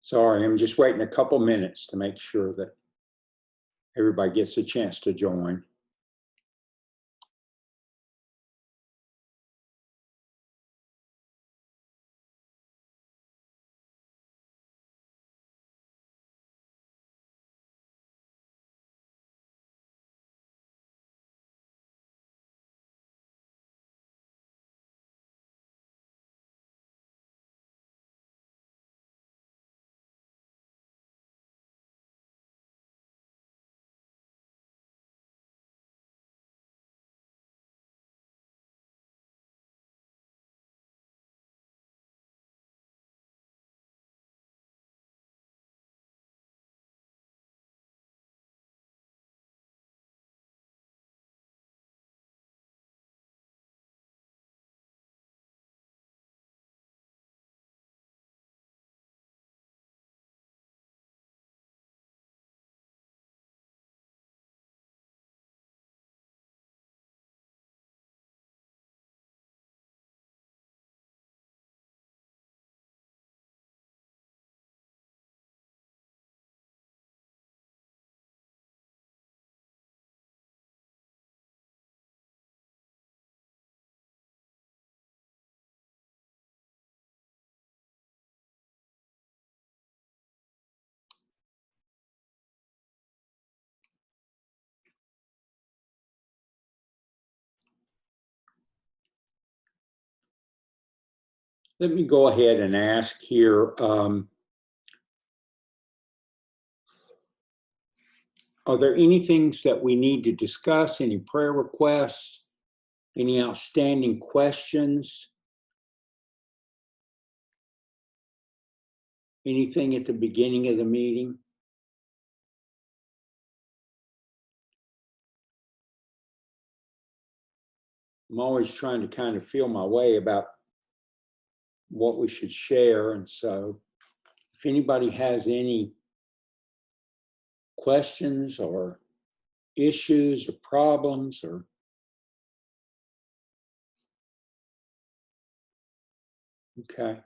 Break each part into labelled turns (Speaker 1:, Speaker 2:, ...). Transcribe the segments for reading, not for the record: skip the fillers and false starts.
Speaker 1: Sorry, I'm just waiting a couple minutes to make sure that everybody gets a chance to join. Let me go ahead and ask here, are there any things that we need to discuss, any prayer requests, any outstanding questions? Anything at the beginning of the meeting? I'm always trying to kind of feel my way about what we should share. And so if anybody has any questions or issues or problems or okay.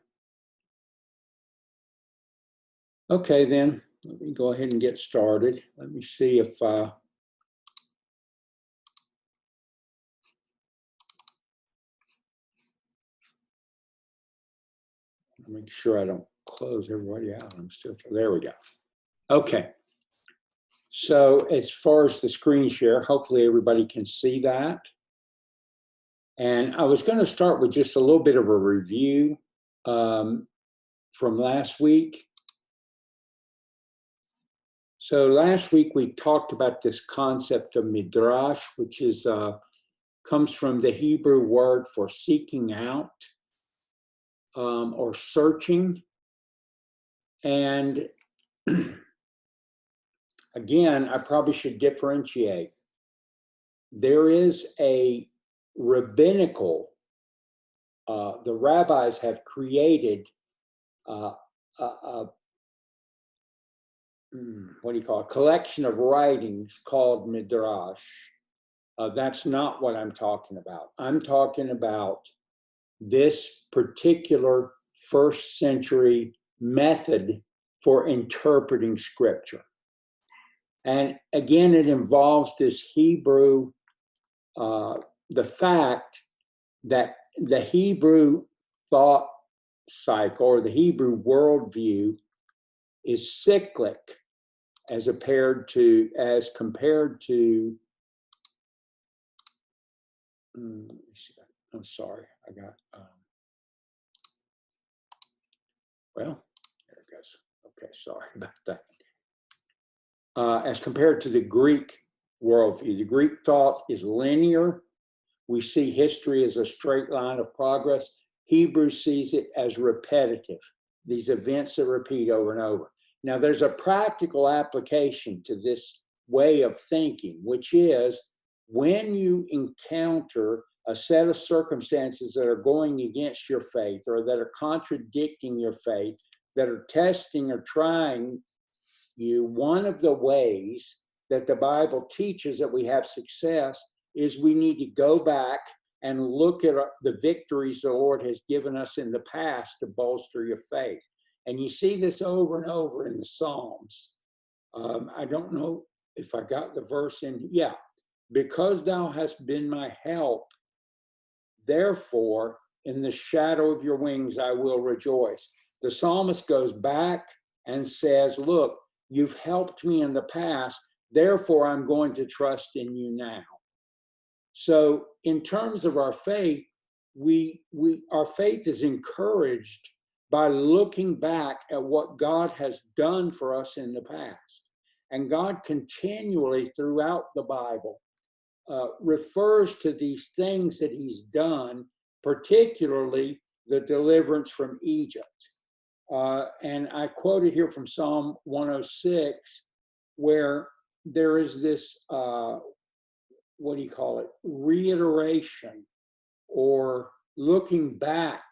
Speaker 1: Okay, then let me go ahead and get started. Let me see if make sure I don't close everybody out. I'm still, there we go. Okay. So as far as the screen share, hopefully everybody can see that. And I was going to start with just a little bit of a review from last week. So last week we talked about this concept of Midrash, which is comes from the Hebrew word for seeking out or searching. And again, I probably should differentiate. There is a rabbinical, the rabbis have created what do you call it? A collection of writings called Midrash. That's not what I'm talking about. I'm talking about this particular first century method for interpreting scripture. And again, it involves this Hebrew, the fact that the Hebrew thought cycle or the Hebrew worldview is cyclic as compared to I'm sorry, I got well, there it goes. Okay, sorry about that. As compared to the Greek worldview, the Greek thought is linear. We see history as a straight line of progress. Hebrew sees it as repetitive, these events that repeat over and over. Now, there's a practical application to this way of thinking, which is when you encounter a set of circumstances that are going against your faith or that are contradicting your faith, that are testing or trying you, one of the ways that the Bible teaches that we have success is we need to go back and look at the victories the Lord has given us in the past to bolster your faith. And you see this over and over in the Psalms. I don't know if I got the verse in. Yeah. Because thou hast been my help, therefore in the shadow of your wings I will rejoice. The psalmist goes back and says, look, you've helped me in the past, therefore I'm going to trust in you now. So in terms of our faith, our faith is encouraged by looking back at what God has done for us in the past. And God continually throughout the Bible refers to these things that he's done, particularly the deliverance from Egypt. And I quoted here from Psalm 106, where there is this, what do you call it, reiteration or looking back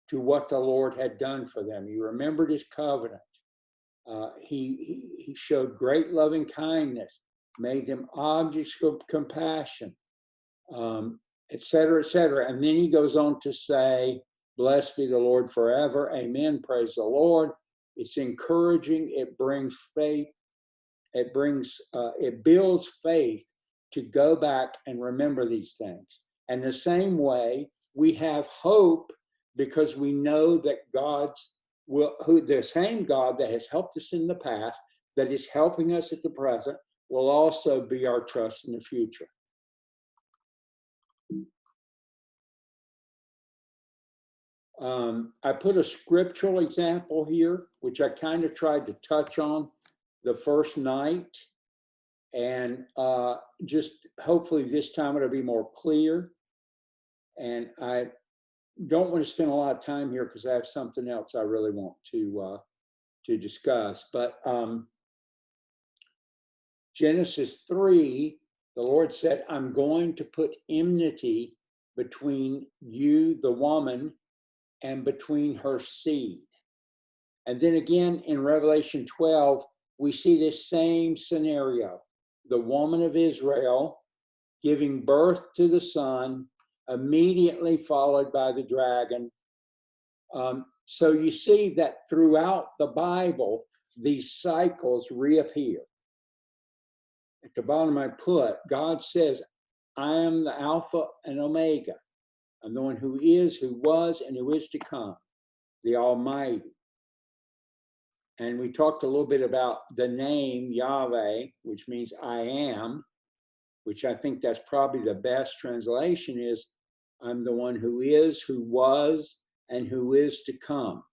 Speaker 1: to what the Lord had done for them. He remembered his covenant. He showed great loving kindness, made them objects of compassion, et cetera, et cetera. And then he goes on to say, blessed be the Lord forever. Amen. Praise the Lord. It's encouraging. It brings faith. It builds faith to go back and remember these things. And the same way, we have hope because we know that the same God that has helped us in the past, that is helping us at the present, will also be our trust in the future. I put a scriptural example here, which I kind of tried to touch on the first night. And just hopefully this time it'll be more clear. And I don't want to spend a lot of time here because I have something else I really want to discuss. But Genesis 3, the Lord said, I'm going to put enmity between you, the woman, and between her seed. And then again in Revelation 12, we see this same scenario. The woman of Israel giving birth to the son, immediately followed by the dragon. So you see that throughout the Bible, these cycles reappear. At the bottom I put, God says, I am the Alpha and Omega. I'm the one who is, who was, and who is to come, the Almighty. And we talked a little bit about the name Yahweh, which means I am, which I think that's probably the best translation is, I'm the one who is, who was, and who is to come.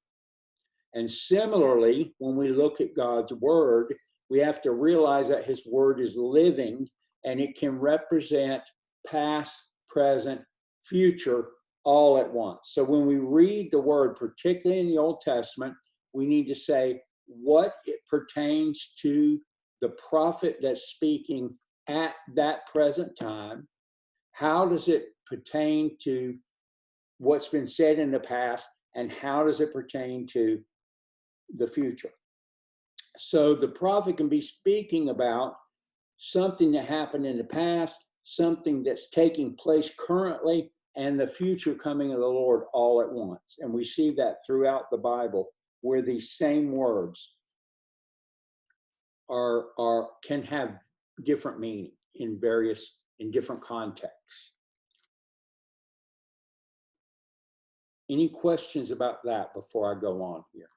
Speaker 1: And similarly, when we look at God's word, we have to realize that his word is living and it can represent past, present, future all at once. So when we read the word, particularly in the Old Testament, we need to say what it pertains to the prophet that's speaking at that present time. How does it pertain to what's been said in the past, and how does it pertain to the future? So the prophet can be speaking about something that happened in the past, something that's taking place currently, and the future coming of the Lord all at once. And we see that throughout the Bible, where these same words can have different meaning in different contexts. Any questions about that before I go on here?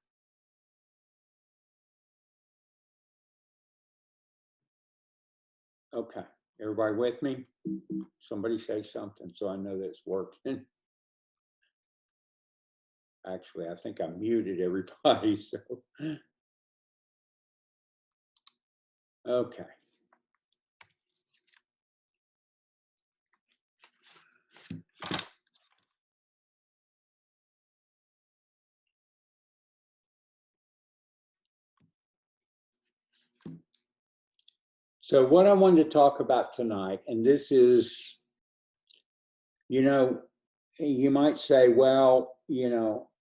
Speaker 1: Okay, everybody with me? Somebody say something so I know that it's working. Actually, I think I muted everybody, so. Okay. So what I wanted to talk about tonight, and this is, you might say, well,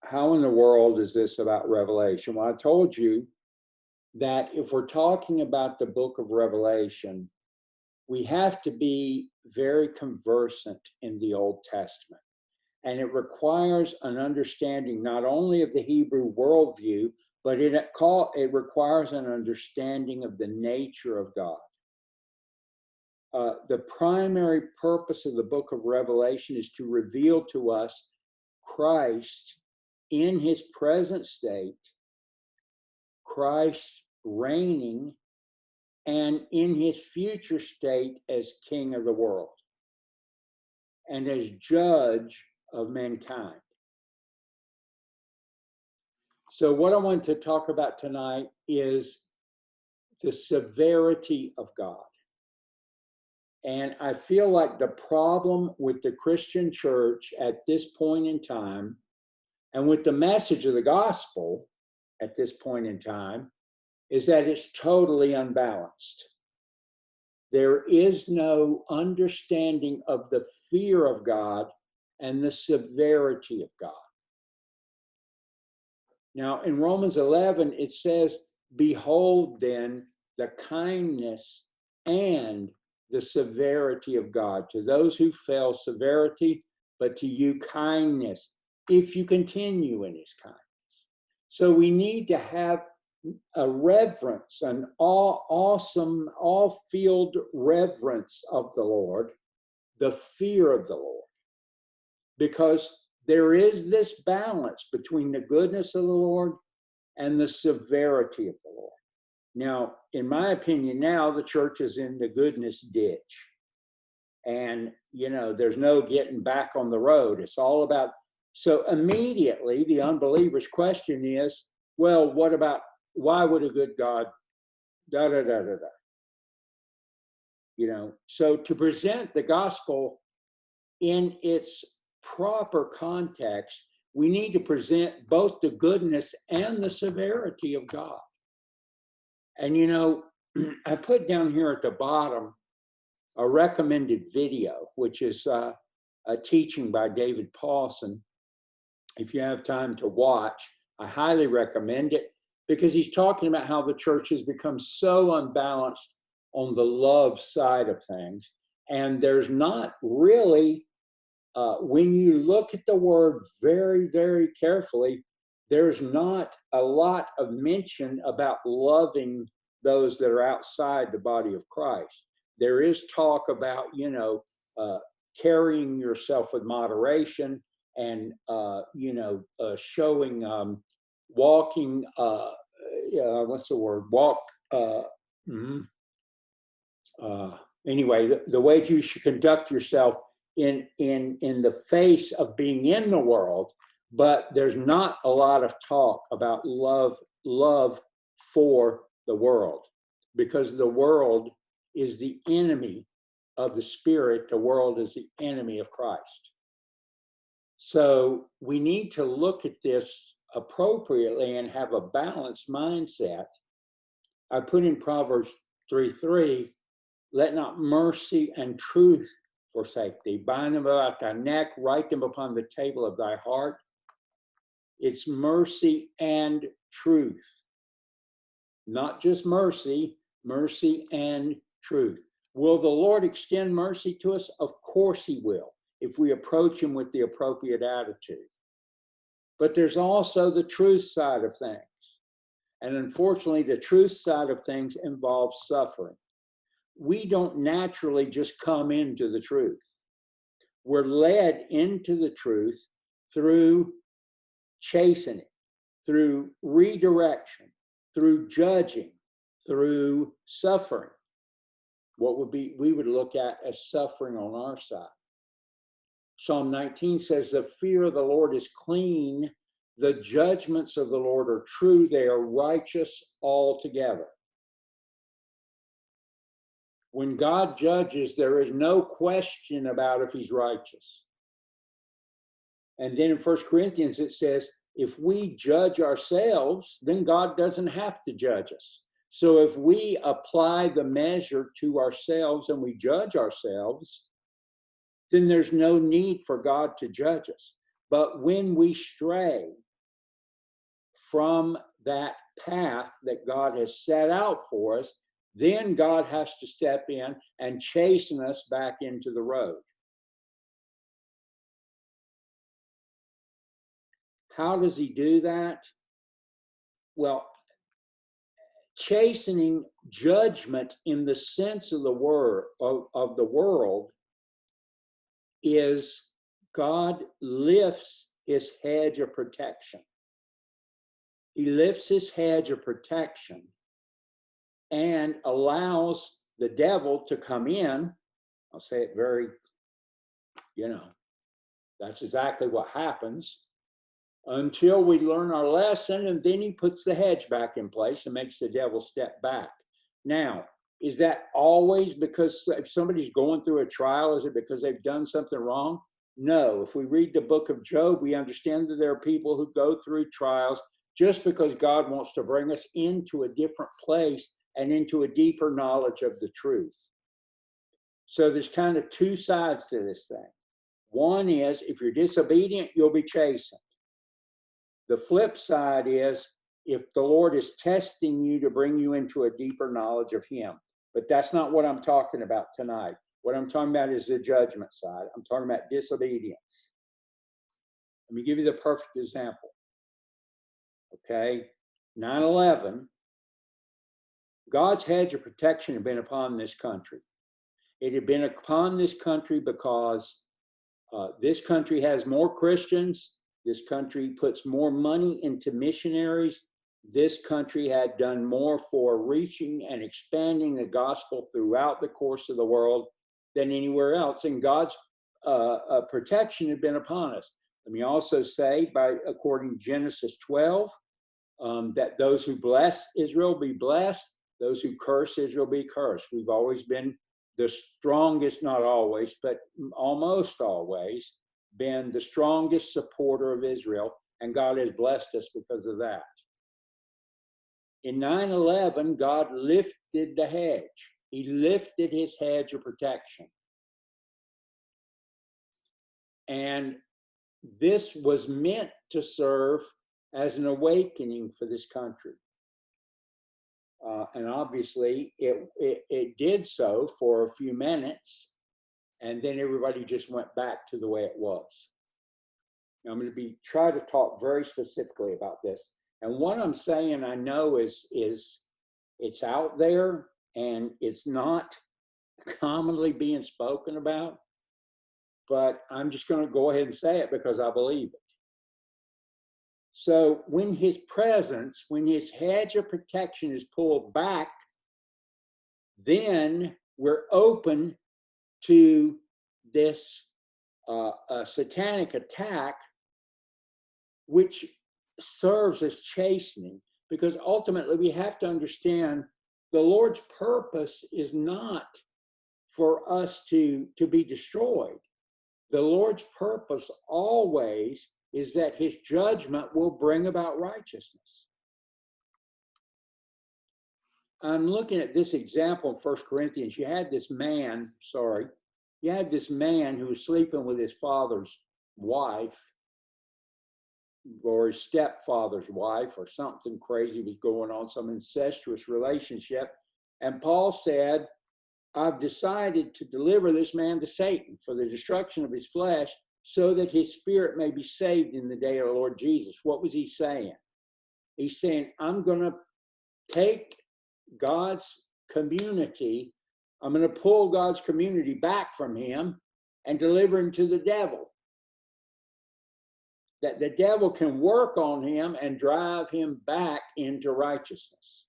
Speaker 1: how in the world is this about Revelation? Well, I told you that if we're talking about the book of Revelation, we have to be very conversant in the Old Testament. And it requires an understanding not only of the Hebrew worldview, but it requires an understanding of the nature of God. The primary purpose of the book of Revelation is to reveal to us Christ in his present state, Christ reigning, and in his future state as King of the world and as judge of mankind. So what I want to talk about tonight is the severity of God. And I feel like the problem with the Christian church at this point in time, and with the message of the gospel at this point in time, is that it's totally unbalanced. There is no understanding of the fear of God and the severity of God. Now, in Romans 11, it says, "Behold then the kindness and the severity of God. To those who fell, severity, but to you, kindness, if you continue in his kindness." So we need to have a reverence, an awesome, all-field reverence of the Lord, the fear of the Lord, because there is this balance between the goodness of the Lord and the severity of the Lord. Now, in my opinion, now the church is in the goodness ditch. And, there's no getting back on the road. It's all about, so immediately the unbeliever's question is, well, why would a good God, da, da, da, da, da. So to present the gospel in its proper context, we need to present both the goodness and the severity of God. And I put down here at the bottom a recommended video, which is a teaching by David Paulson. If you have time to watch, I highly recommend it, because he's talking about how the church has become so unbalanced on the love side of things. And there's not really, when you look at the word very, very carefully, there's not a lot of mention about loving those that are outside the body of Christ. There is talk about, carrying yourself with moderation and, showing, walking, what's the word? Anyway, the way you should conduct yourself in the face of being in the world, but there's not a lot of talk about love for the world, because the world is the enemy of the Spirit. The world is the enemy of Christ. So we need to look at this appropriately and have a balanced mindset. I put in Proverbs 3:3, "Let not mercy and truth forsake thee. Bind them about thy neck, write them upon the table of thy heart." It's mercy and truth. Not just mercy, mercy and truth. Will the Lord extend mercy to us? Of course he will, if we approach him with the appropriate attitude. But there's also the truth side of things. And unfortunately, the truth side of things involves suffering. We don't naturally just come into the truth. We're led into the truth through chastening, through redirection, through judging, through suffering. What we would look at as suffering on our side. Psalm 19 says, "The fear of the Lord is clean. The judgments of the Lord are true. They are righteous altogether." When God judges, there is no question about if he's righteous. And then in 1 Corinthians, it says, if we judge ourselves, then God doesn't have to judge us. So if we apply the measure to ourselves and we judge ourselves, then there's no need for God to judge us. But when we stray from that path that God has set out for us, then God has to step in and chasten us back into the road. How does he do that? well, chastening, judgment in the sense of the word of the world is God lifts his hedge of protection. He lifts his hedge of protection and allows the devil to come in. I'll say it very, that's exactly what happens until we learn our lesson, and then he puts the hedge back in place and makes the devil step back. Now, is that always because if somebody's going through a trial, is it because they've done something wrong? No. If we read the book of Job, we understand that there are people who go through trials just because God wants to bring us into a different place and into a deeper knowledge of the truth. So there's kind of two sides to this thing. One is, if you're disobedient, you'll be chastened. The flip side is, if the Lord is testing you to bring you into a deeper knowledge of him. But that's not what I'm talking about tonight. What I'm talking about is the judgment side. I'm talking about disobedience. Let me give you the perfect example. Okay, 9/11, God's hedge of protection had been upon this country. It had been upon this country because this country has more Christians. This country puts more money into missionaries. This country had done more for reaching and expanding the gospel throughout the course of the world than anywhere else. And God's protection had been upon us. Let me also say, according to Genesis 12, that those who bless Israel be blessed, those who curse Israel be cursed. We've always been the strongest, not always, but almost always, been the strongest supporter of Israel, and God has blessed us because of that. In 9/11, God lifted the hedge. He lifted his hedge of protection. And this was meant to serve as an awakening for this country. And obviously, it did so for a few minutes, and then everybody just went back to the way it was. Now, I'm going to try to talk very specifically about this. And what I'm saying, I know is it's out there and it's not commonly being spoken about, but I'm just going to go ahead and say it because I believe it. So when his presence, when his hedge of protection is pulled back, then we're open to this satanic attack, which serves as chastening, because ultimately we have to understand the Lord's purpose is not for us to be destroyed. The Lord's purpose always is that his judgment will bring about righteousness. I'm looking at this example in 1 Corinthians. You had this man who was sleeping with his father's wife, or his stepfather's wife, or something crazy was going on, some incestuous relationship. And Paul said, I've decided to deliver this man to Satan for the destruction of his flesh, so that his spirit may be saved in the day of the Lord Jesus. What was he saying? He's saying, I'm going to take God's community, I'm going to pull God's community back from him and deliver him to the devil. That the devil can work on him and drive him back into righteousness.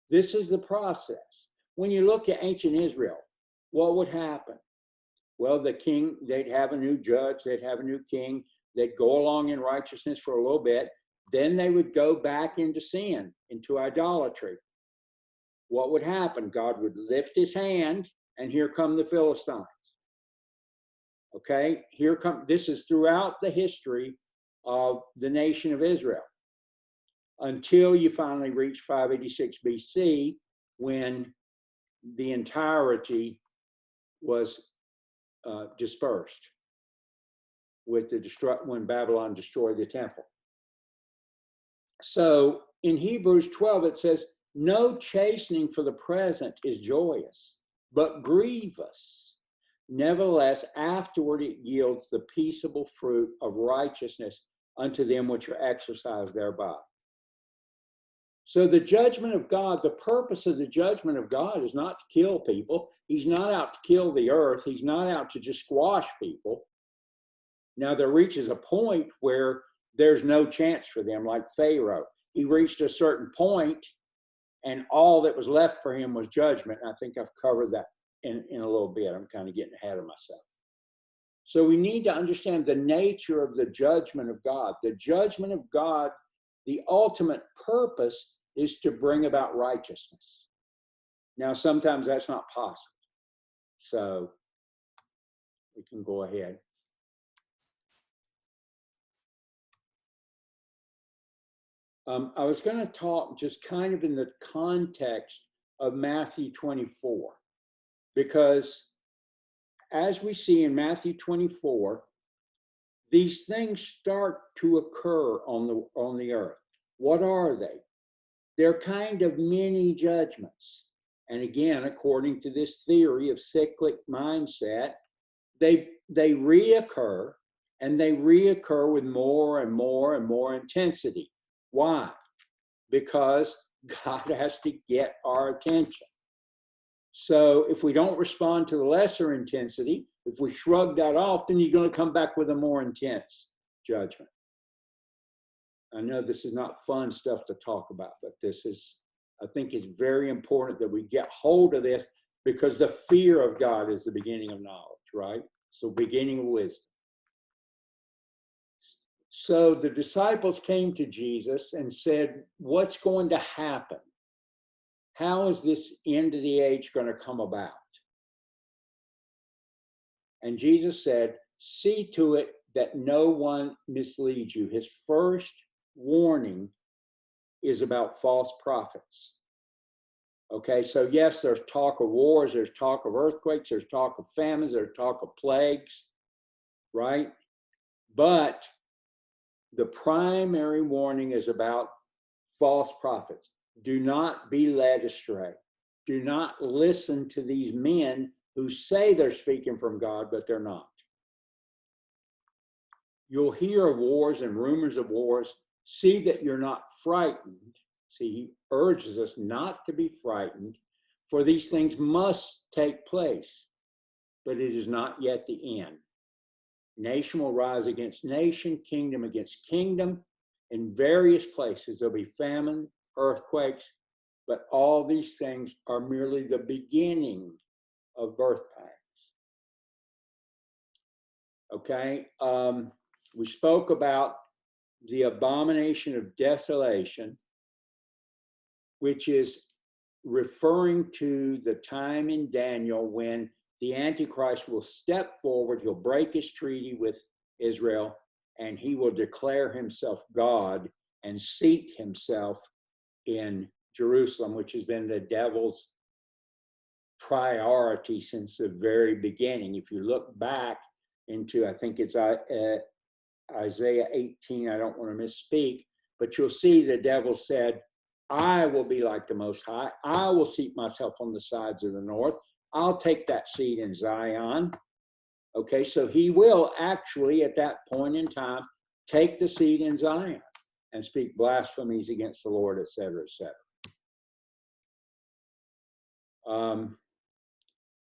Speaker 1: This is the process. When you look at ancient Israel, what would happen? Well, the king, they'd have a new judge, they'd have a new king, they'd go along in righteousness for a little bit, then they would go back into sin, into idolatry. What would happen? God would lift his hand, and here come the Philistines. Okay, this is throughout the history of the nation of Israel, until you finally reach 586 BC, when the entirety was dispersed with when Babylon destroyed the temple. So in Hebrews 12, it says, no chastening for the present is joyous, but grievous. Nevertheless, afterward it yields the peaceable fruit of righteousness unto them which are exercised thereby. So the judgment of God, the purpose of the judgment of God is not to kill people. He's not out to kill the earth. He's not out to just squash people. Now there reaches a point where there's no chance for them, like Pharaoh. He reached a certain point, and all that was left for him was judgment. And I think I've covered that in a little bit. I'm kind of getting ahead of myself. So we need to understand the nature of the judgment of God. The judgment of God, the ultimate purpose is to bring about righteousness. Now, sometimes that's not possible. So we can go ahead. I was going to talk just kind of in the context of Matthew 24, because as we see in Matthew 24, these things start to occur on the earth. What are they? They're kind of mini judgments. And again, according to this theory of cyclic mindset, they reoccur, and they reoccur with more and more and more intensity. Why? Because God has to get our attention. So if we don't respond to the lesser intensity, if we shrug that off, then you're going to come back with a more intense judgment. I know this is not fun stuff to talk about, but this is, I think it's very important that we get hold of this, because the fear of God is the beginning of knowledge, right? So beginning of wisdom. So the disciples came to Jesus and said, what's going to happen? How is this end of the age going to come about? And Jesus said, see to it that no one misleads you. His first warning is about false prophets. Okay, so yes, there's talk of wars, there's talk of earthquakes, there's talk of famines, there's talk of plagues, right? But the primary warning is about false prophets. Do not be led astray. Do not listen to these men who say they're speaking from God, but they're not. You'll hear of wars and rumors of wars. See that you're not frightened. See, he urges us not to be frightened, for these things must take place, but it is not yet the end. Nation will rise against nation, kingdom against kingdom. In various places there'll be famine, earthquakes, but all these things are merely the beginning of birth pangs. Okay, we spoke about the abomination of desolation, which is referring to the time in Daniel when the Antichrist will step forward, he'll break his treaty with Israel, and he will declare himself God and seat himself in Jerusalem, which has been the devil's priority since the very beginning. If you look back into, I think it's Isaiah 18, I don't want to misspeak, but you'll see the devil said, I will be like the Most High. I will seat myself on the sides of the north. I'll take that seat in Zion. Okay, so he will actually at that point in time take the seat in Zion and speak blasphemies against the Lord, etc., etc.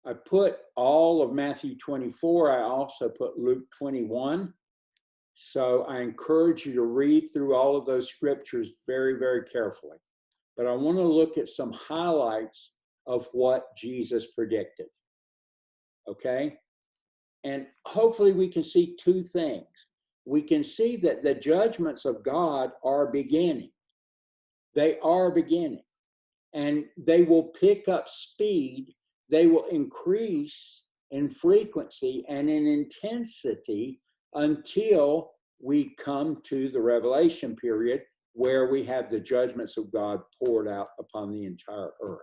Speaker 1: I put all of Matthew 24. I also put Luke 21. So I encourage you to read through all of those scriptures very, very carefully. But I want to look at some highlights of what Jesus predicted. Okay? And hopefully we can see two things. We can see that the judgments of God are beginning. They are beginning. And they will pick up speed. They will increase in frequency and in intensity until we come to the Revelation period, where we have the judgments of God poured out upon the entire earth.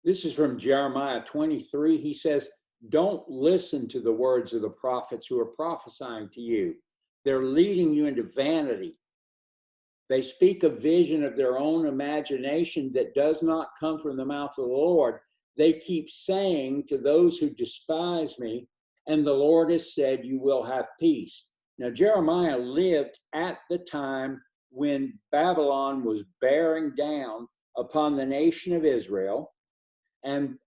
Speaker 1: This is from Jeremiah 23. He says, don't listen to the words of the prophets who are prophesying to you. They're leading you into vanity. They speak a vision of their own imagination that does not come from the mouth of the Lord. They keep saying to those who despise me, and the Lord has said, you will have peace. Now, Jeremiah lived at the time when Babylon was bearing down upon the nation of Israel and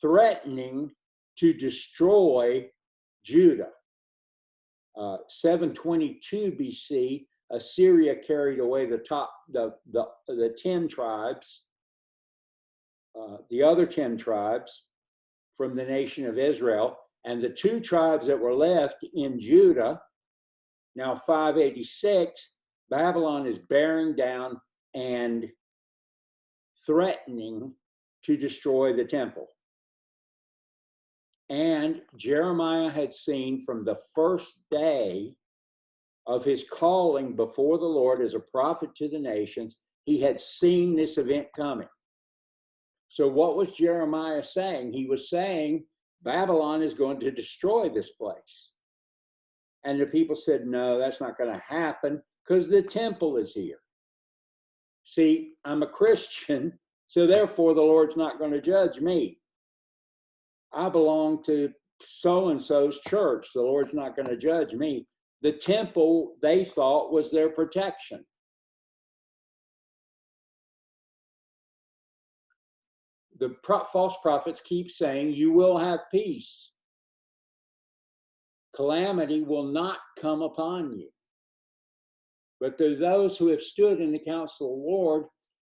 Speaker 1: threatening to destroy Judah. 722 BC, Assyria carried away the 10 tribes, the other 10 tribes from the nation of Israel, and the 2 tribes that were left in Judah. Now 586, Babylon is bearing down and threatening to destroy the temple. And Jeremiah had seen from the first day of his calling before the Lord as a prophet to the nations, he had seen this event coming. So what was Jeremiah saying? He was saying Babylon is going to destroy this place. And the people said, no, that's not going to happen because the temple is here. See, I'm a Christian, so therefore the Lord's not going to judge me. I belong to so-and-so's church. The Lord's not going to judge me. The temple, they thought, was their protection. The false prophets keep saying, you will have peace. Calamity will not come upon you. But there are those who have stood in the counsel of the Lord,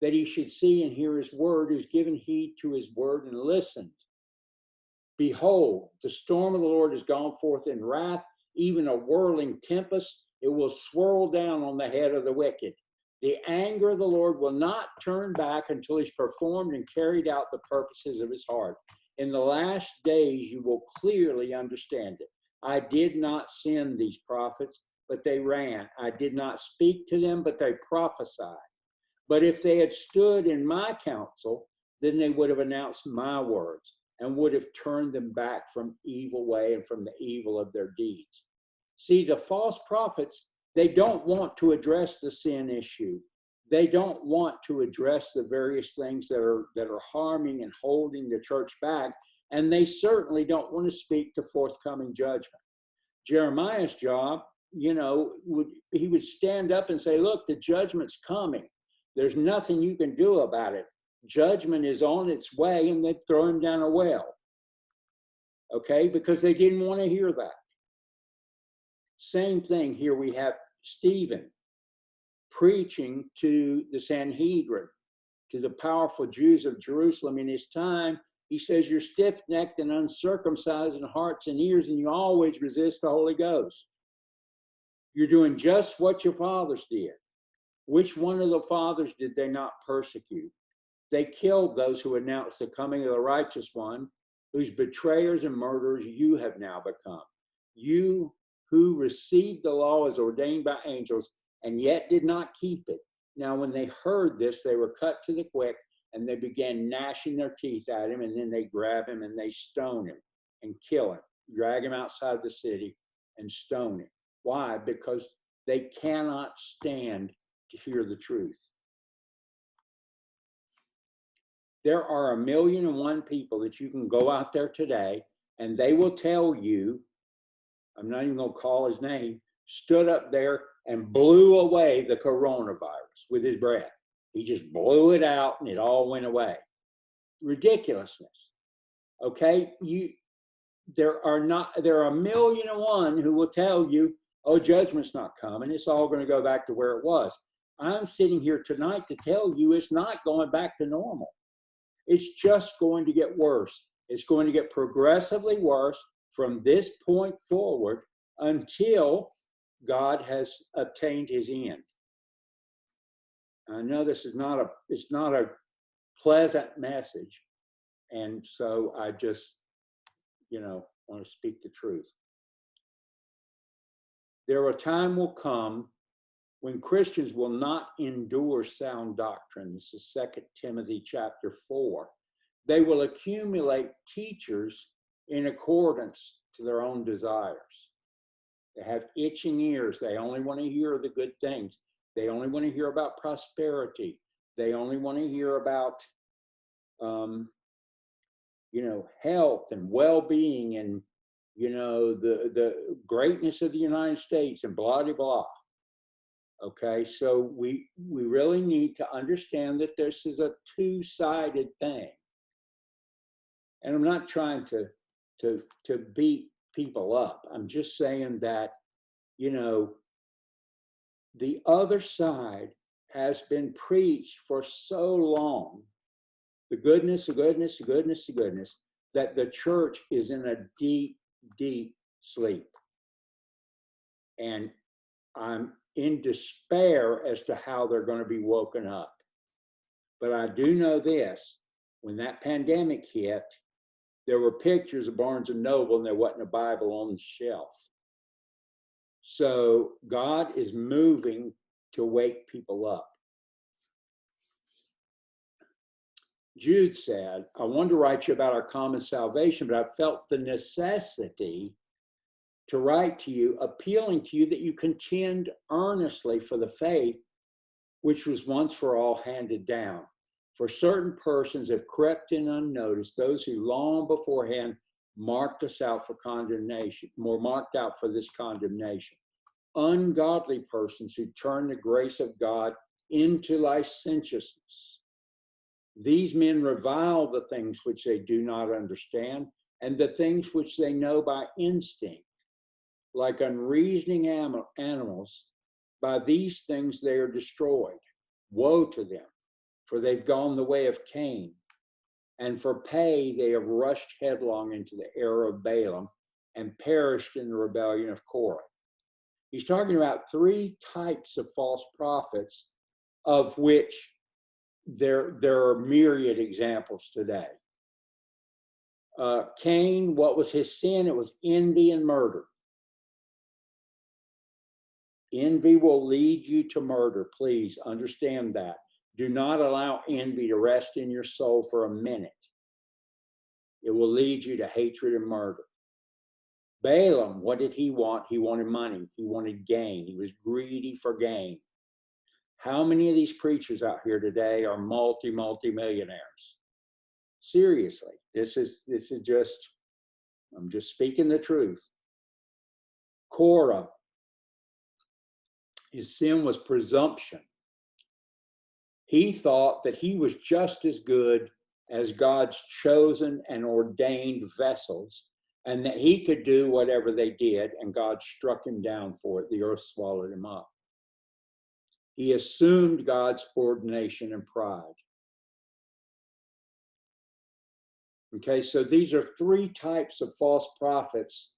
Speaker 1: that he should see and hear his word, who's given heed to his word and listened. Behold, the storm of the Lord has gone forth in wrath, even a whirling tempest. It will swirl down on the head of the wicked. The anger of the Lord will not turn back until he's performed and carried out the purposes of his heart. In the last days, you will clearly understand it. I did not send these prophets, but they ran. I did not speak to them, but they prophesied. But if they had stood in my counsel, then they would have announced my words and would have turned them back from evil way and from the evil of their deeds. See, the false prophets, they don't want to address the sin issue. They don't want to address the various things that are harming and holding the church back. And they certainly don't want to speak to forthcoming judgment. Jeremiah's job, he would stand up and say, look, the judgment's coming. There's nothing you can do about it. Judgment is on its way, and they'd throw him down a well. Okay, because they didn't want to hear that. Same thing here, we have Stephen preaching to the Sanhedrin, to the powerful Jews of Jerusalem in his time. He says, you're stiff-necked and uncircumcised in hearts and ears, and you always resist the Holy Ghost. You're doing just what your fathers did. Which one of the fathers did they not persecute? They killed those who announced the coming of the righteous one, whose betrayers and murderers you have now become. You who received the law as ordained by angels and yet did not keep it. Now, when they heard this, they were cut to the quick, and they began gnashing their teeth at him, and then they grab him and they stone him and kill him, drag him outside the city and stone him. Why? Because they cannot stand to hear the truth. There are 1,000,001 people that you can go out there today, and they will tell you, I'm not even going to call his name, stood up there and blew away the coronavirus with his breath. He just blew it out and it all went away. Ridiculousness. Okay? There are 1,000,001 who will tell you, oh, judgment's not coming. It's all going to go back to where it was. I'm sitting here tonight to tell you it's not going back to normal. It's just going to get worse. It's going to get progressively worse from this point forward until God has obtained his end. I know this is it's not a pleasant message. And so I just, want to speak the truth. A time will come when Christians will not endure sound doctrine. This is 2 Timothy chapter 4. They will accumulate teachers in accordance to their own desires. They have itching ears. They only want to hear the good things. They only want to hear about prosperity. They only want to hear about, health and well-being and, the greatness of the United States and blah, blah, blah. Okay, so we really need to understand that this is a two-sided thing. And I'm not trying to beat people up. I'm just saying that, you know, the other side has been preached for so long, the goodness, the goodness, the goodness, the goodness, that the church is in a deep, deep sleep. And I'm in despair as to how they're going to be woken up. But I do know this, when that pandemic hit, there were pictures of Barnes and Noble and there wasn't a Bible on the shelf. So God is moving to wake people up. Jude said, I wanted to write you about our common salvation, but I felt the necessity to write to you, appealing to you that you contend earnestly for the faith which was once for all handed down. For certain persons have crept in unnoticed, those who long beforehand marked us out for condemnation, more marked out for this condemnation. Ungodly persons who turn the grace of God into licentiousness. These men revile the things which they do not understand and the things which they know by instinct. Like unreasoning animals, by these things they are destroyed. Woe to them, for they've gone the way of Cain, and for pay they have rushed headlong into the error of Balaam and perished in the rebellion of Korah. He's talking about three types of false prophets, of which there are myriad examples today. Cain, what was his sin? It was envy and murder. Envy will lead you to murder. Please understand that. Do not allow envy to rest in your soul for a minute. It will lead you to hatred and murder. Balaam, what did he want? He wanted money. He wanted gain. He was greedy for gain. How many of these preachers out here today are multi-millionaires? Seriously, this is just, I'm just speaking the truth. Korah, his sin was presumption. He thought that he was just as good as God's chosen and ordained vessels, and that he could do whatever they did, and God struck him down for it. The earth swallowed him up. He assumed God's ordination and pride. Okay, so these are three types of false prophets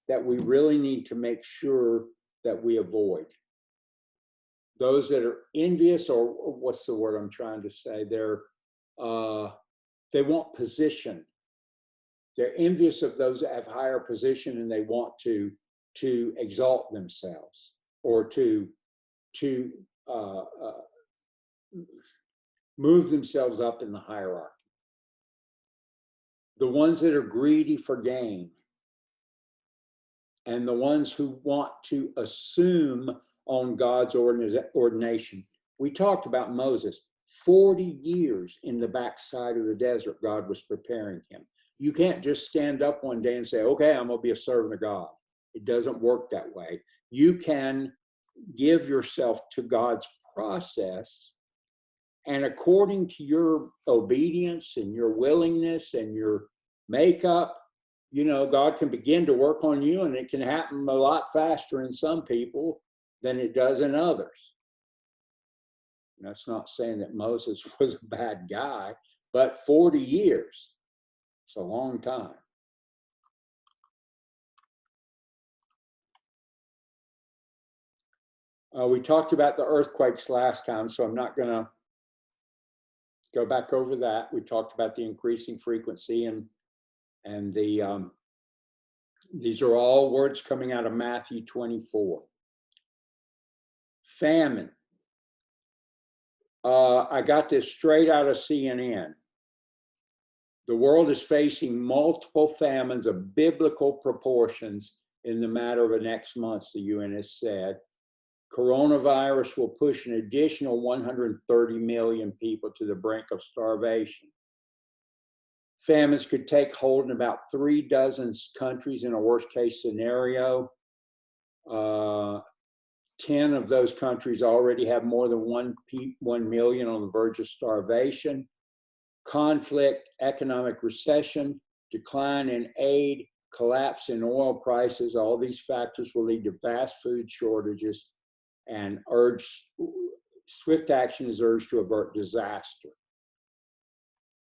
Speaker 1: that we really need to make sure that we avoid. Those that are envious, or what's the word I'm trying to say? They want position. They're envious of those that have higher position, and they want to exalt themselves or to move themselves up in the hierarchy. The ones that are greedy for gain, and the ones who want to assume on God's ordination. We talked about Moses. 40 years in the backside of the desert, God was preparing him. You can't just stand up one day and say, okay, I'm going to be a servant of God. It doesn't work that way. You can give yourself to God's process, and according to your obedience and your willingness and your makeup, you know, God can begin to work on you, and it can happen a lot faster in some people than it does in others. And that's not saying that Moses was a bad guy, but 40 years, it's a long time. We talked about the earthquakes last time, so I'm not going to go back over that. We talked about the increasing frequency, and these are all words coming out of Matthew 24. Famine. I got this straight out of CNN. The world is facing multiple famines of biblical proportions in the matter of the next months, the UN has said. Coronavirus will push an additional 130 million people to the brink of starvation. Famines could take hold in about 36 countries in a worst case scenario. 10 of those countries already have more than 1 million on the verge of starvation. Conflict, economic recession, decline in aid, collapse in oil prices, all these factors will lead to vast food shortages, and swift action is urged to avert disaster.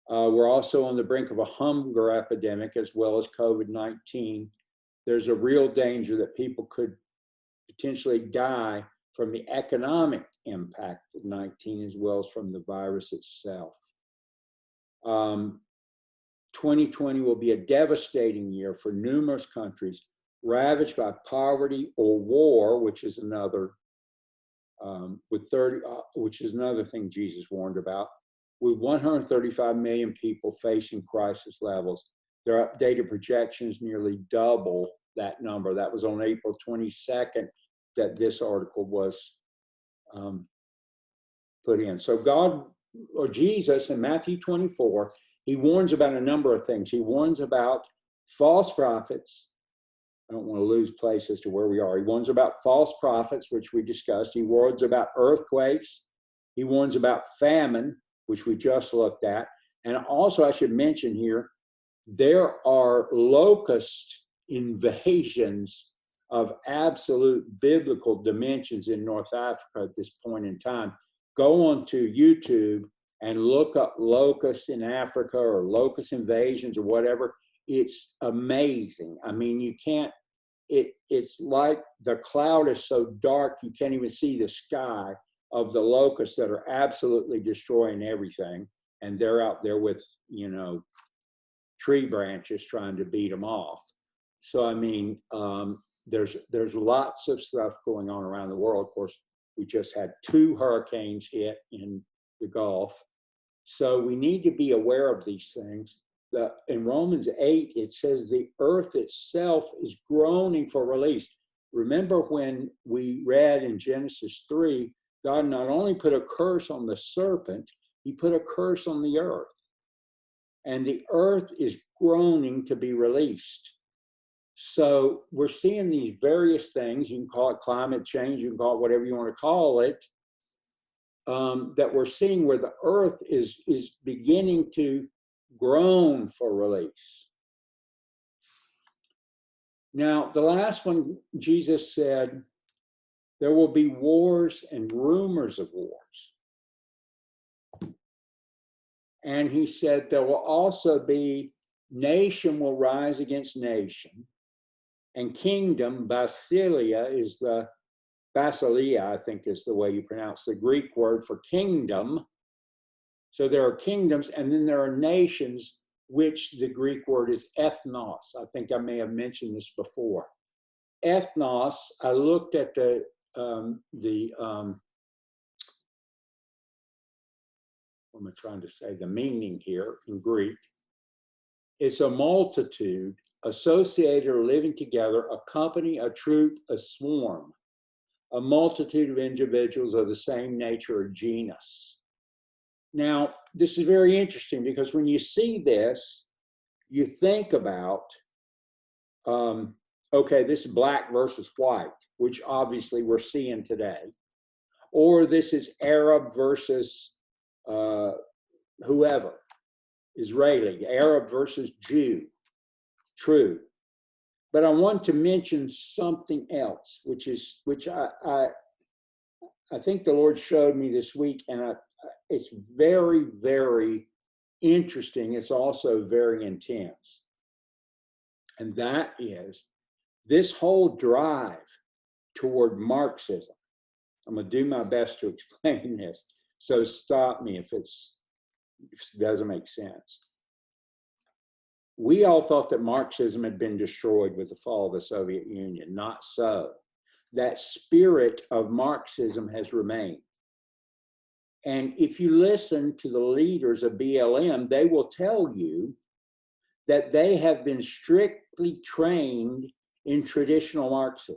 Speaker 1: We're also on the brink of a hunger epidemic as well as COVID-19. There's a real danger that people could potentially die from the economic impact of 19 as well as from the virus itself. 2020 will be a devastating year for numerous countries ravaged by poverty or war, which is another which is another thing Jesus warned about. With 135 million people facing crisis levels, their updated projections nearly double that number. That was on April 22nd that this article was put in. So God, or Jesus, in Matthew 24, he warns about a number of things. He warns about false prophets. I don't want to lose place as to where we are. He warns about false prophets, which we discussed. He warns about earthquakes. He warns about famine, which we just looked at. And also, I should mention here, there are locust invasions of absolute biblical dimensions in North Africa at this point in time. Go on to YouTube and look up locusts in Africa or locust invasions or whatever. It's amazing. I mean, you can't, it's like the cloud is so dark you can't even see the sky of the locusts that are absolutely destroying everything. And they're out there with, you know, tree branches trying to beat them off. So, I mean, there's lots of stuff going on around the world. Of course, we just had 2 hurricanes hit in the Gulf. So we need to be aware of these things. In Romans 8, it says the earth itself is groaning for release. Remember when we read in Genesis 3, God not only put a curse on the serpent, he put a curse on the earth. And the earth is groaning to be released. So we're seeing these various things. You can call it climate change, you can call it whatever you want to call it, that we're seeing where the earth is beginning to groan for release. Now, the last one, Jesus said, there will be wars and rumors of wars. And he said there will also be nation will rise against nation, and kingdom, basileia, I think is the way you pronounce the Greek word for kingdom. So there are kingdoms, and then there are nations, which the Greek word is ethnos. I think I may have mentioned this before. Ethnos, I looked at what am I trying to say? The meaning here in Greek. It's a multitude associated or living together, a company, a troop, a swarm, a multitude of individuals of the same nature or genus. Now, this is very interesting because when you see this, you think about, okay, this is black versus white, which obviously we're seeing today. Or this is Arab versus whoever, Israeli, Arab versus Jew, true. But I want to mention something else, which I think the Lord showed me this week, and it's very, very interesting. It's also very intense. And that is this whole drive toward Marxism. I'm going to do my best to explain this. So stop me if it doesn't make sense. We all thought that Marxism had been destroyed with the fall of the Soviet Union. Not so. That spirit of Marxism has remained. And if you listen to the leaders of BLM, they will tell you that they have been strictly trained in traditional Marxism.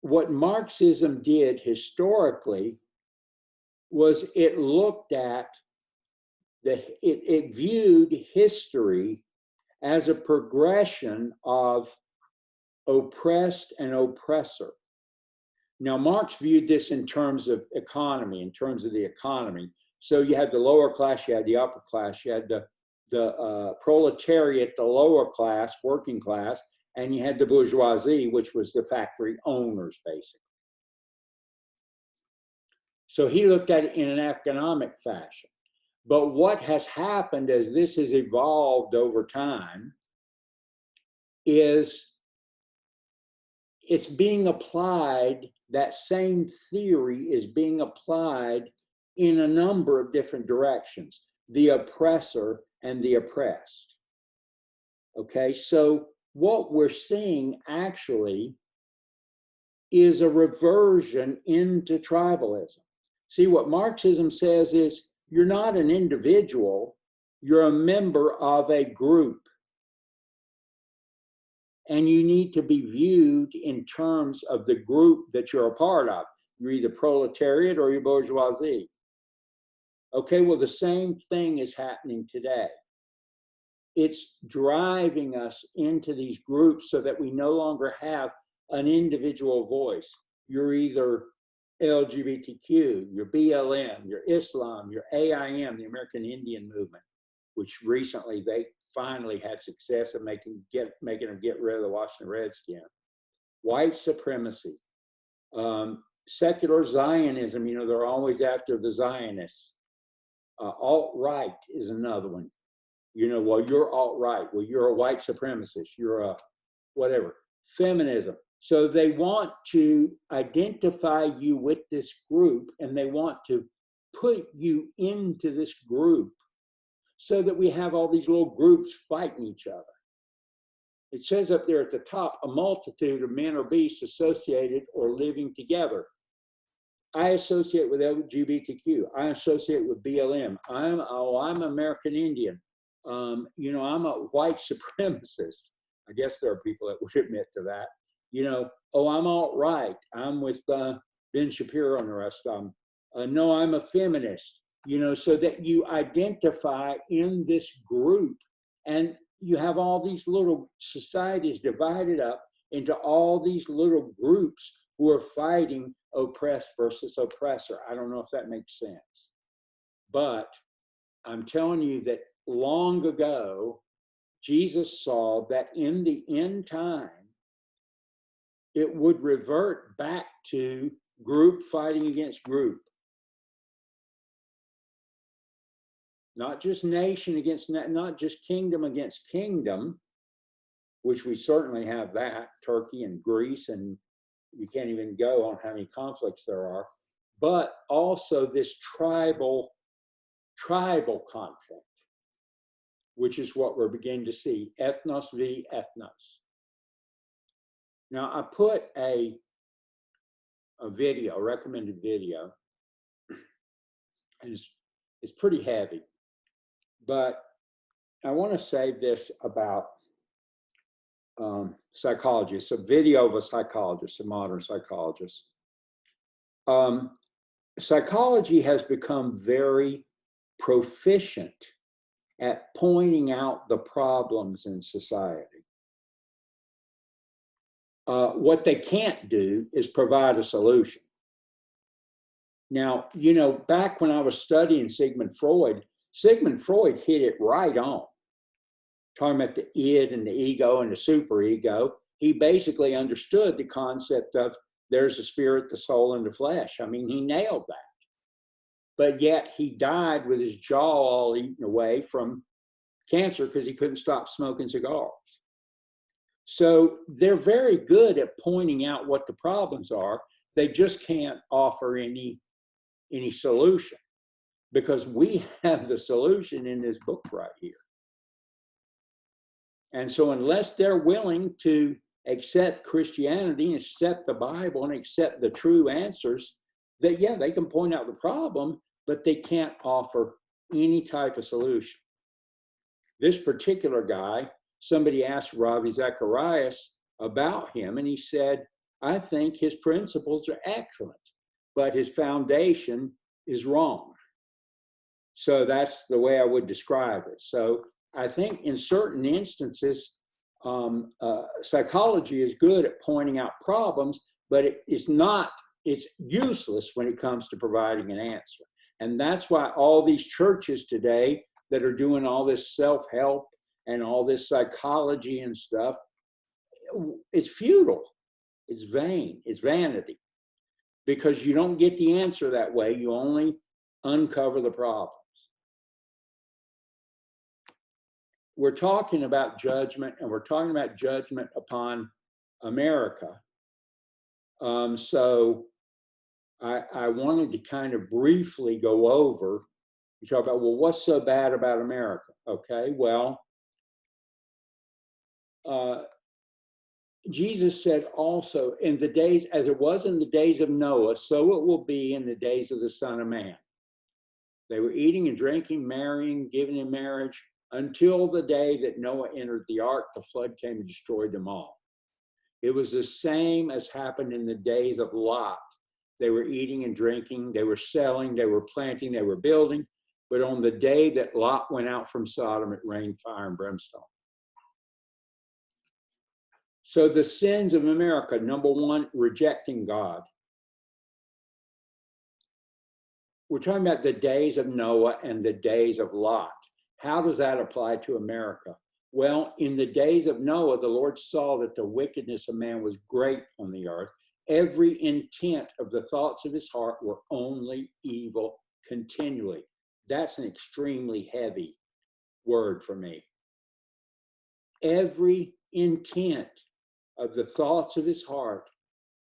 Speaker 1: What Marxism did historically was it looked at it viewed history as a progression of oppressed and oppressor. Now, Marx viewed this in terms of economy, in terms of the economy. So you had the lower class, you had the upper class, you had the proletariat, the lower class, working class, and you had the bourgeoisie, which was the factory owners, basically. So he looked at it in an economic fashion. But what has happened as this has evolved over time is it's being applied, that same theory is being applied in a number of different directions, the oppressor and the oppressed. Okay, so what we're seeing actually is a reversion into tribalism. See, what Marxism says is you're not an individual, you're a member of a group. And you need to be viewed in terms of the group that you're a part of. You're either proletariat or you're bourgeoisie. Okay, well, the same thing is happening today. It's driving us into these groups so that we no longer have an individual voice. You're either LGBTQ, you're BLM, you're Islam, you're AIM, the American Indian Movement, which recently they finally had success in making them get rid of the Washington Redskins. White supremacy, secular Zionism, you know, they're always after the Zionists. Alt-right is another one. You know, well, you're alt-right. Well, you're a white supremacist. You're a whatever. Feminism. So they want to identify you with this group, and they want to put you into this group so that we have all these little groups fighting each other. It says up there at the top, a multitude of men or beasts associated or living together. I associate with LGBTQ. I associate with BLM. I'm American Indian. You know, I'm a white supremacist. I guess there are people that would admit to that. You know, I'm alt-right. I'm with Ben Shapiro and the rest of them. No, I'm a feminist. You know, so that you identify in this group, and you have all these little societies divided up into all these little groups who are fighting oppressed versus oppressor. I don't know if that makes sense, but I'm telling you that long ago, Jesus saw that in the end time, it would revert back to group fighting against group. Not just nation against, not just kingdom against kingdom, which we certainly have that, Turkey and Greece, and you can't even go on how many conflicts there are, but also this tribal conflict, which is what we're beginning to see, ethnos v. ethnos. Now, I put a video, a recommended video, and it's pretty heavy. But I want to say this about psychologists, a video of a psychologist, a modern psychologist. Psychology has become very proficient at pointing out the problems in society. What they can't do is provide a solution. Now, you know, back when I was studying Sigmund Freud hit it right on. Talking about the id and the ego and the superego, he basically understood the concept of there's a spirit, the soul, and the flesh. I mean, he nailed that. But yet he died with his jaw all eaten away from cancer because he couldn't stop smoking cigars. So they're very good at pointing out what the problems are. They just can't offer any solution, because we have the solution in this book right here. And so unless they're willing to accept Christianity, accept the Bible, and accept the true answers, that, yeah, they can point out the problem, but they can't offer any type of solution. This particular guy, somebody asked Ravi Zacharias about him, and he said, I think his principles are excellent, but his foundation is wrong. So that's the way I would describe it. So I think in certain instances, Psychology is good at pointing out problems, but it's useless when it comes to providing an answer. And that's why all these churches today that are doing all this self-help and all this psychology and stuff, it's futile, it's vain, it's vanity, because you don't get the answer that way. You only uncover the problems. We're talking about judgment, and we're talking about judgment upon America. So I wanted to kind of briefly go over, you talk about, well, what's so bad about America? Okay, well, Jesus said also, in the days, as it was in the days of Noah, so it will be in the days of the Son of Man. They were eating and drinking, marrying, giving in marriage, until the day that Noah entered the ark. The flood came and destroyed them all. It was the same as happened in the days of Lot. They were eating and drinking, they were selling, they were planting, they were building. But on the day that Lot went out from Sodom, it rained fire and brimstone. So the sins of America, number one, rejecting God. We're talking about the days of Noah and the days of Lot. How does that apply to America? Well, in the days of Noah, the Lord saw that the wickedness of man was great on the earth. Every intent of the thoughts of his heart were only evil continually. That's an extremely heavy word for me. Every intent of the thoughts of his heart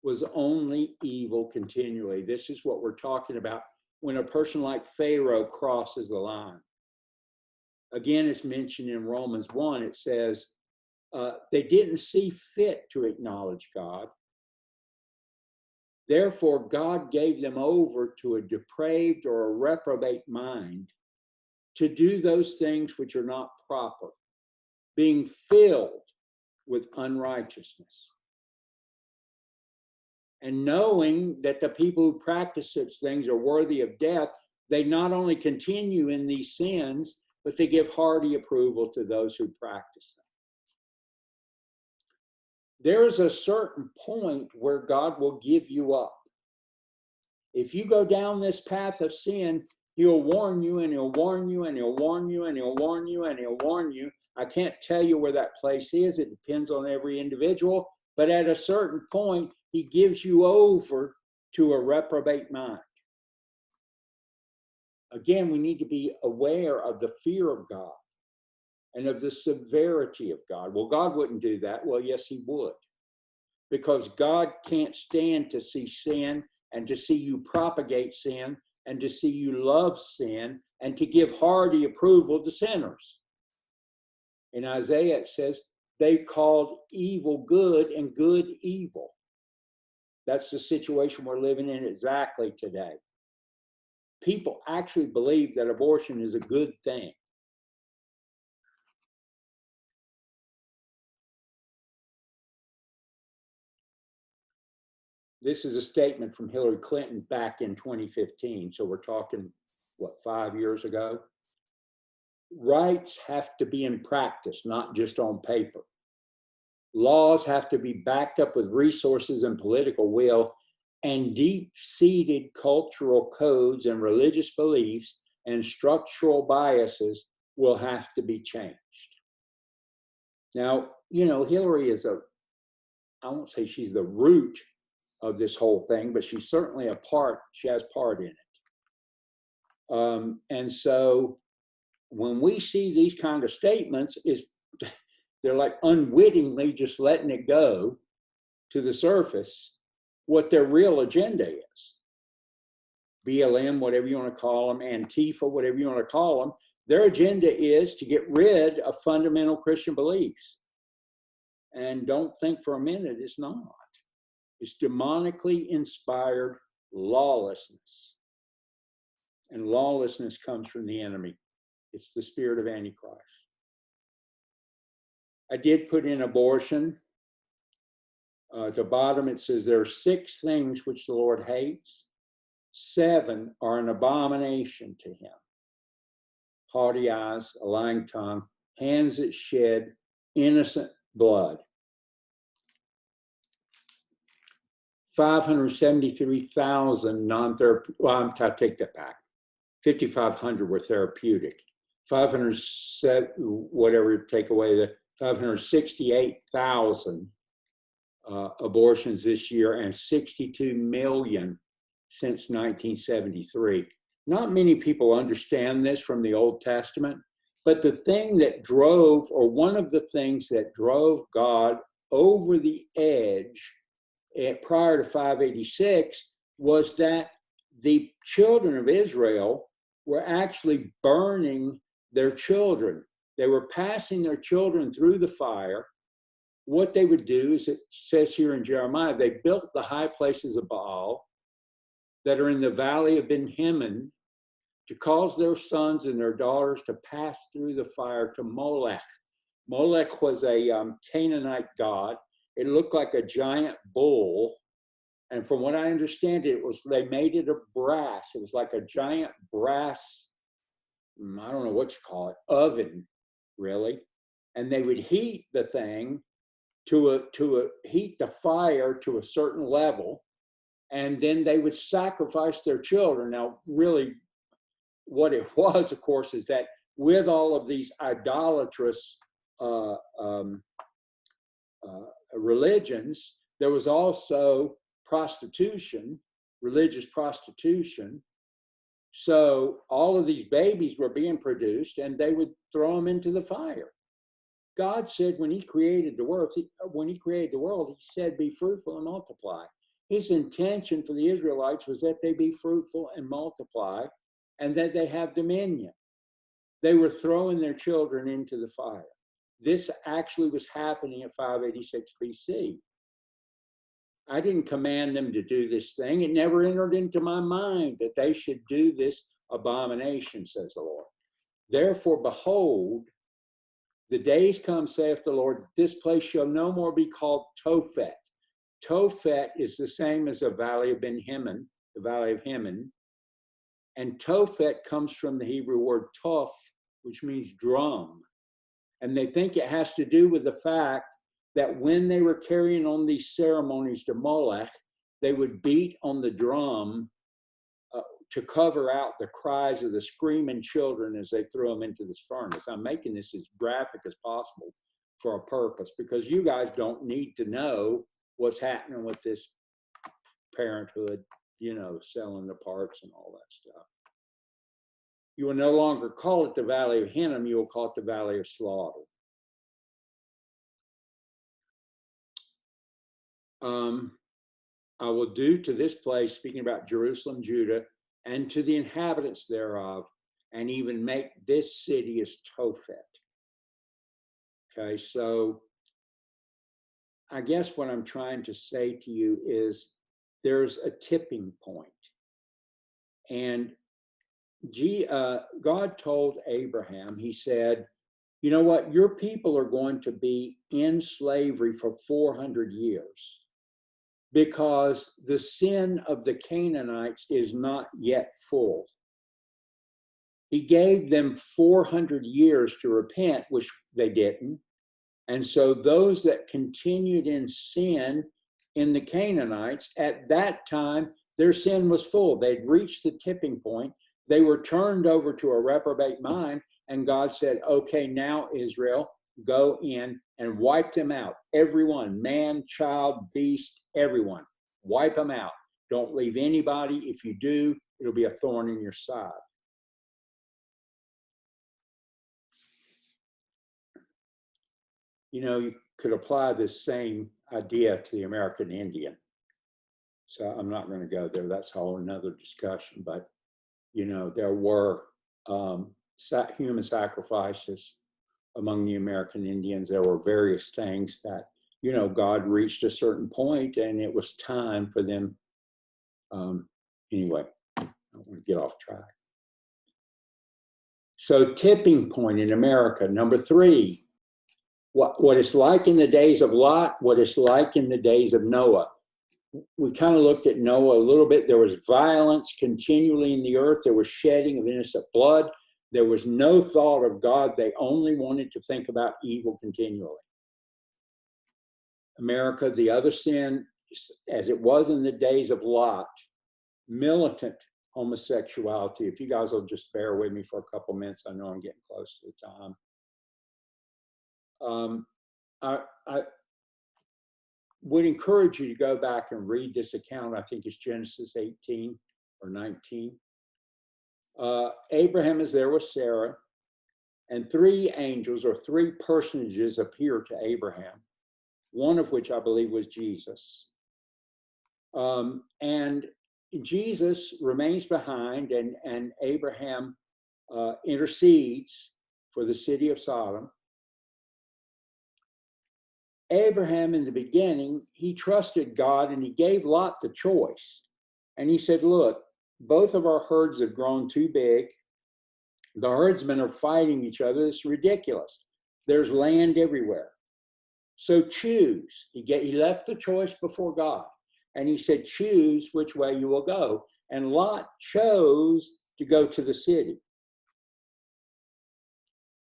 Speaker 1: was only evil continually. This is what we're talking about when a person like Pharaoh crosses the line. Again, it's mentioned in Romans 1, it says, they didn't see fit to acknowledge God. Therefore, God gave them over to a depraved or a reprobate mind to do those things which are not proper, being filled with unrighteousness. And knowing that the people who practice such things are worthy of death, they not only continue in these sins, but they give hearty approval to those who practice them. There is a certain point where God will give you up. If you go down this path of sin, he'll warn you, and he'll warn you, and he'll warn you, and he'll warn you, and he'll warn you. I can't tell you where that place is. It depends on every individual. But at a certain point, he gives you over to a reprobate mind. Again, we need to be aware of the fear of God and of the severity of God. Well, God wouldn't do that. Well, yes, he would. Because God can't stand to see sin and to see you propagate sin and to see you love sin and to give hearty approval to sinners. In Isaiah, it says, they called evil good and good evil. That's the situation we're living in exactly today. People actually believe that abortion is a good thing. This is a statement from Hillary Clinton back in 2015. So we're talking, 5 years ago? Rights have to be in practice, not just on paper. Laws have to be backed up with resources and political will, and deep-seated cultural codes and religious beliefs and structural biases will have to be changed. Now, Hillary is I won't say she's the root of this whole thing, but she's certainly she has part in it. And so when we see these kind of statements, they're like unwittingly just letting it go to the surface what their real agenda is. BLM, whatever you want to call them, Antifa, whatever you want to call them, their agenda is to get rid of fundamental Christian beliefs. And don't think for a minute it's not. It's demonically inspired lawlessness. And lawlessness comes from the enemy. It's the spirit of Antichrist. I did put in abortion. At the bottom, it says there are 6 things which the Lord hates. 7 are an abomination to him. Haughty eyes, a lying tongue, hands that shed innocent blood. 573,000 non-therapeutic, well, I take that back. 5,500 were therapeutic. 500, whatever, take away the 568,000 abortions this year and 62 million since 1973. Not many people understand this from the Old Testament, but the thing that drove, or one of the things that drove God over the edge prior to 586 was that the children of Israel were actually burning their children. They were passing their children through the fire. What they would do is, it says here in Jeremiah, they built the high places of Baal that are in the valley of Ben Hinnom to cause their sons and their daughters to pass through the fire to Molech. Molech was a Canaanite god. It looked like a giant bull. And from what I understand, they made it of brass. It was like a giant brass, I don't know what you call it, oven, really. And they would heat the thing heat the fire to a certain level. And then they would sacrifice their children. Now, really, what it was, of course, is that with all of these idolatrous religions, there was also prostitution, religious prostitution. So all of these babies were being produced, and they would throw them into the fire. God said when he created the world, he said, "Be fruitful and multiply." His intention for the Israelites was that they be fruitful and multiply, and that they have dominion. They were throwing their children into the fire. This actually was happening at 586 BC. I didn't command them to do this thing. It never entered into my mind that they should do this abomination, says the Lord. Therefore, behold, the days come, saith the Lord, that this place shall no more be called Tophet. Tophet is the same as the valley of Ben Hinnom, the valley of Hinnom. And Tophet comes from the Hebrew word toph, which means drum. And they think it has to do with the fact that when they were carrying on these ceremonies to Molech, they would beat on the drum to cover out the cries of the screaming children as they threw them into this furnace. I'm making this as graphic as possible for a purpose, because you guys don't need to know what's happening with this parenthood, selling the parts and all that stuff. You will no longer call it the Valley of Hinnom, you will call it the Valley of Slaughter. I will do to this place, speaking about Jerusalem, Judah, and to the inhabitants thereof, and even make this city as Tophet. Okay, so I guess what I'm trying to say to you is there's a tipping point. And God told Abraham, he said, you know what, your people are going to be in slavery for 400 years because the sin of the Canaanites is not yet full. He gave them 400 years to repent, which they didn't. And so those that continued in sin in the Canaanites, at that time, their sin was full. They'd reached the tipping point. They were turned over to a reprobate mind, and God said, okay, now Israel, go in and wipe them out. Everyone, man, child, beast, everyone. Wipe them out. Don't leave anybody. If you do, it'll be a thorn in your side. You could apply this same idea to the American Indian. So I'm not going to go there. That's a whole another discussion. But, there were human sacrifices among the American Indians. There were various things that, God reached a certain point and it was time for them. Anyway, I don't want to get off track. So tipping point in America, number 3, what it's like in the days of Lot, what it's like in the days of Noah. We kind of looked at Noah a little bit. There was violence continually in the earth. There was shedding of innocent blood. There was no thought of God. They only wanted to think about evil continually. America, the other sin, as it was in the days of Lot, militant homosexuality. If you guys will just bear with me for a couple minutes, I know I'm getting close to the time. I would encourage you to go back and read this account. I think it's Genesis 18 or 19. Abraham is there with Sarah, and three angels or three personages appear to Abraham, one of which I believe was Jesus. And Jesus remains behind, and Abraham intercedes for the city of Sodom. Abraham, in the beginning, he trusted God, and he gave Lot the choice. And he said, look, both of our herds have grown too big. The herdsmen are fighting each other. It's ridiculous. There's land everywhere. So choose. He left the choice before God. And he said, choose which way you will go. And Lot chose to go to the city.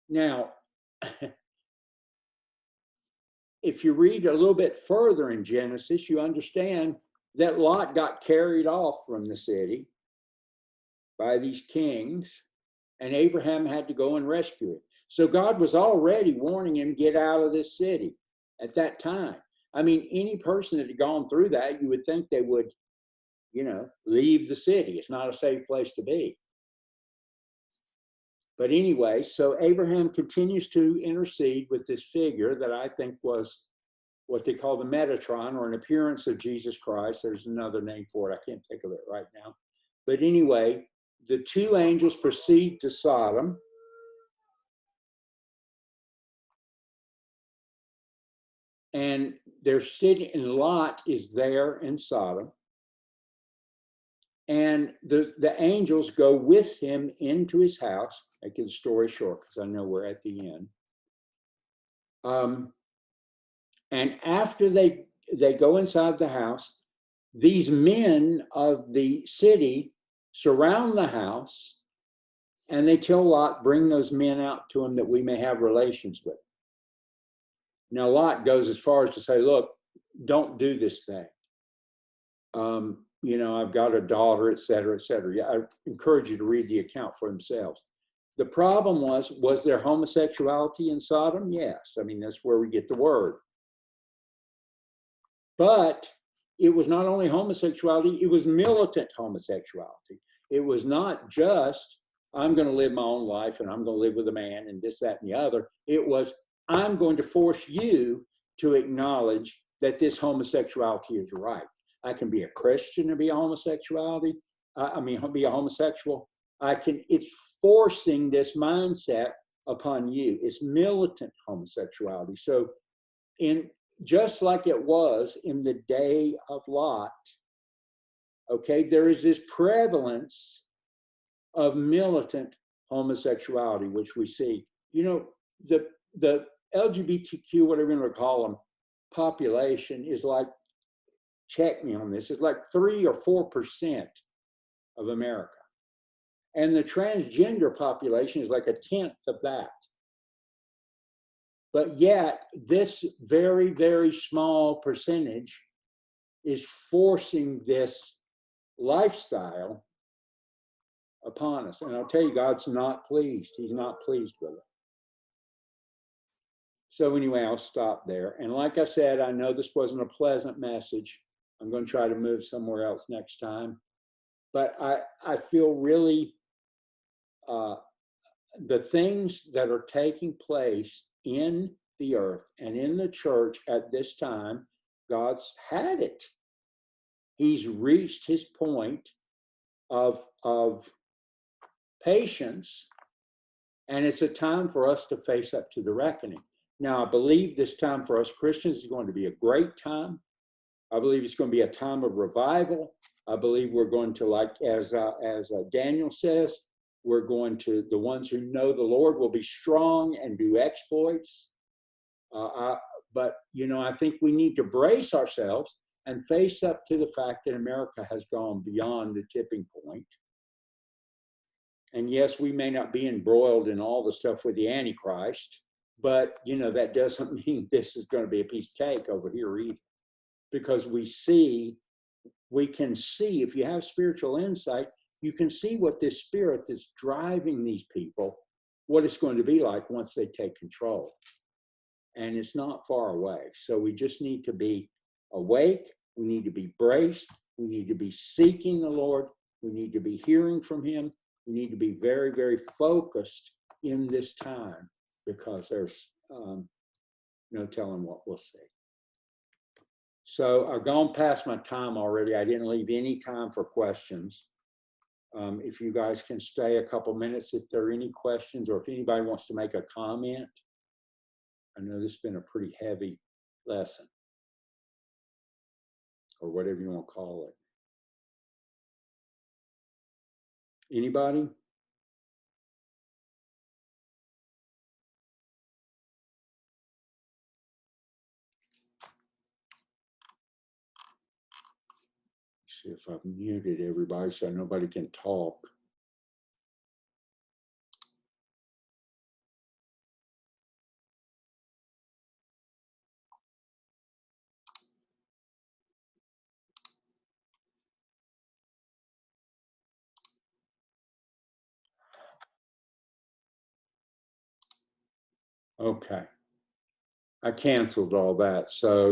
Speaker 1: Now, if you read a little bit further in Genesis, you understand that Lot got carried off from the city by these kings, and Abraham had to go and rescue him. So God was already warning him, get out of this city at that time. I mean, any person that had gone through that, you would think they would, leave the city. It's not a safe place to be. But anyway, so Abraham continues to intercede with this figure that I think was what they call the Metatron, or an appearance of Jesus Christ. There's another name for it. I can't think of it right now. But anyway, the two angels proceed to Sodom. And they're sitting, and Lot is there in Sodom. And the angels go with him into his house. I get the story short because I know we're at the end. And after they go inside the house, these men of the city surround the house, and they tell Lot, bring those men out to him that we may have relations with. Now, Lot goes as far as to say, look, don't do this thing. I've got a daughter, et cetera, et cetera. Yeah, I encourage you to read the account for themselves. The problem was there homosexuality in Sodom? Yes. I mean, that's where we get the word. But it was not only homosexuality, it was militant homosexuality. It was not just, I'm going to live my own life and I'm going to live with a man and this, that, and the other. It was, I'm going to force you to acknowledge that this homosexuality is right. I can be a Christian and be a homosexual. It's forcing this mindset upon you. It's militant homosexuality. So just like it was in the day of Lot, okay, there is this prevalence of militant homosexuality, which we see. The LGBTQ, whatever you want to call them, population is like, check me on this, it's like 3 or 4% of America. And the transgender population is like 1/10 of that. But yet, this very, very small percentage is forcing this lifestyle upon us. And I'll tell you, God's not pleased. He's not pleased with it. So anyway, I'll stop there. And like I said, I know this wasn't a pleasant message. I'm going to try to move somewhere else next time. But I feel really the things that are taking place in the earth and in the church at this time, God's had it. He's reached his point of patience, and it's a time for us to face up to the reckoning. Now, I believe this time for us Christians is going to be a great time. I believe it's going to be a time of revival. I believe we're going to, like as Daniel says, we're going to, the ones who know the Lord will be strong and do exploits. But, I think we need to brace ourselves and face up to the fact that America has gone beyond the tipping point. And yes, we may not be embroiled in all the stuff with the Antichrist, But, you know, that doesn't mean this is going to be a piece of cake over here either. Because we can see, if you have spiritual insight, you can see what this spirit that's driving these people, what it's going to be like once they take control. And it's not far away. So we just need to be awake. We need to be braced. We need to be seeking the Lord. We need to be hearing from him. We need to be very, very focused in this time, because there's no telling what we'll see. So I've gone past my time already. I didn't leave any time for questions. If you guys can stay a couple minutes, if there are any questions, or if anybody wants to make a comment. I know this has been a pretty heavy lesson, or whatever you want to call it. Anybody? See if I've muted everybody so nobody can talk. Okay. I canceled all that. So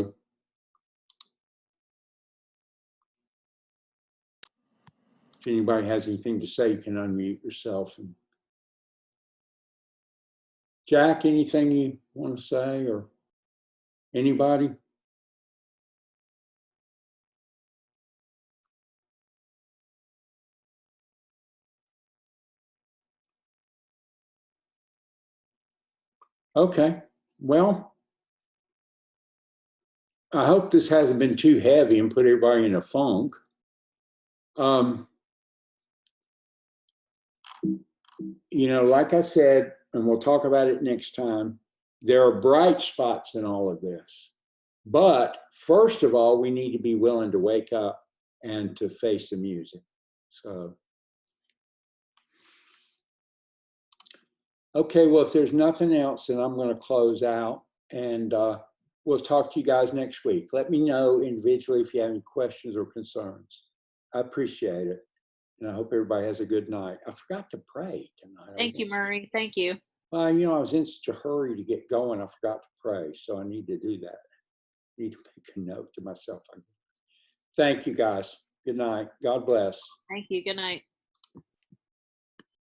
Speaker 1: if anybody has anything to say, you can unmute yourself. And Jack, anything you want to say, or anybody? Okay. Well, I hope this hasn't been too heavy and put everybody in a funk. You know, like I said, and we'll talk about it next time, there are bright spots in all of this. But first of all, we need to be willing to wake up and to face the music. So, okay, well, if there's nothing else, then I'm going to close out, and we'll talk to you guys next week. Let me know individually if you have any questions or concerns. I appreciate it. And I hope everybody has a good night. I forgot to pray tonight.
Speaker 2: Thank you, Murray. Thank you.
Speaker 1: You know, I was in such a hurry to get going, I forgot to pray. So I need to do that. I need to make a note to myself. Thank you, guys. Good night. God bless.
Speaker 2: Thank you. Good night.